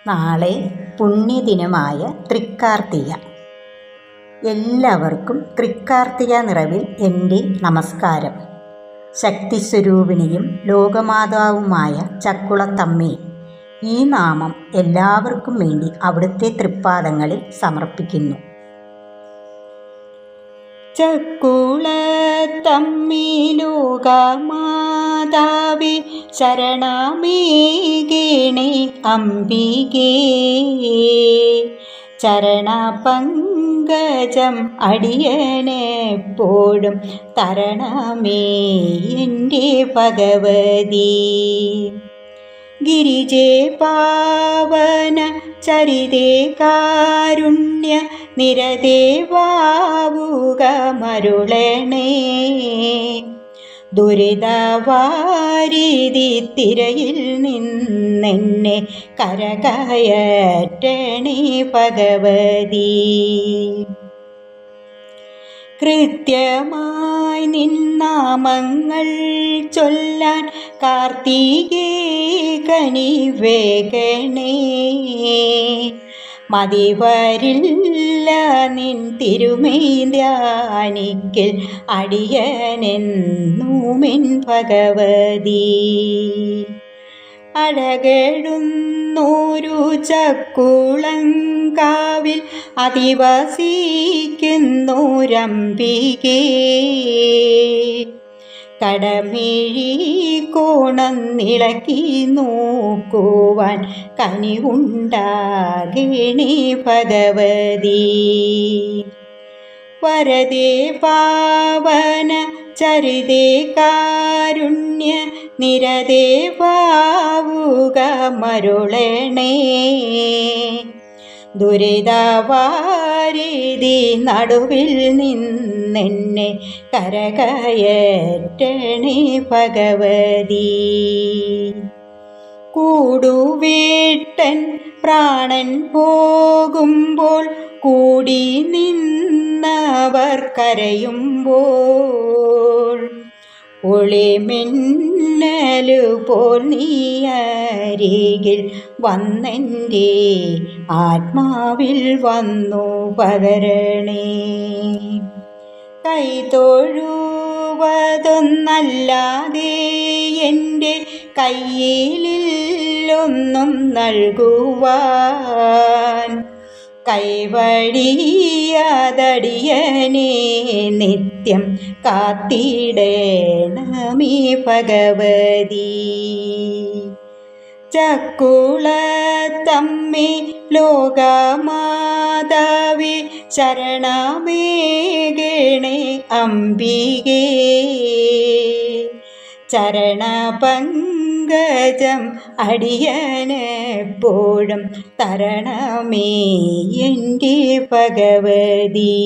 നാളെ പുണ്യദിനമായ തൃക്കാർത്തിക. എല്ലാവർക്കും തൃക്കാർത്തിക നിറവിൽ എൻ്റെ നമസ്കാരം. ശക്തിസ്വരൂപിണിയും ലോകമാതാവുമായ ചക്കുളത്തമ്മേ, ഈ നാമം എല്ലാവർക്കും വേണ്ടി അവിടുത്തെ തൃപ്പാദങ്ങളിൽ സമർപ്പിക്കുന്നു. ചക്കുളത്തമ്മേ ലോകമാതാവേ, ശരണമേകേണേ അംബികേ. ചരണപങ്കജം അടിയനെപ്പോഴും തരണമേ എൻ്റെ ഭഗവതി. ഗിരിജേ പാവന ചരിതേ കാരുണ്യ നിരദേവാവുക മരുളണേ. ദുരിതവാരിധി തിരയിൽ നിന്നെന്നെ കരകയറ്റണേ ഭഗവതി. കൃത്യമായി നിന്നാമങ്ങൾ ചൊല്ലാൻ കാർത്തികേ കനിവേഗണേ. മതിവരില്ല നിൻ തിരുമൈ ധ്യാനിക്കൽ അടിയനെന്നുമെൻ ഭഗവതി. അഴകെഴുന്നൂരു ചക്കുളങ്കാവിൽ അധിവസിക്കുന്നോരംബികേ. കടമിഴി കോണന്നിളക്കി നോക്കുവാൻ കനിവുണ്ടാകണേ ഭഗവതി. വരദേ പാവന ചരിതേ കാരുണ്യ നിരദേവാവുക മരുളണേ. ദുരിതവാരിധി നടുവിൽ നിന്നെന്നെ കരകയറ്റണേ ഭഗവതി. കൂടുവിട്ടൻ പ്രാണൻ പോകുമ്പോൾ കൂടി നിന്നവർ കരയുമ്പോൾ ഒളിമിന്നലുപോൽ നീയരികിൽ വന്നെൻ്റെ ആത്മാവിൽ വന്നു പകരണേ. കൈതൊഴുവതൊന്നല്ലാതെ എൻ്റെ കയ്യിലൊന്നും നൽകുവാൻ. കൈവഴിയാതടിയനെ നിത്യം കാത്തിടണമേ ഭഗവതി. ചക്കുളത്തമ്മേ ലോകമാതാവേ, ശരണമേകണേ അംബികേ. ചരണപങ്കജം അടിയനെപ്പോഴും തരണമേ എൻ്റെ ഭഗവതി.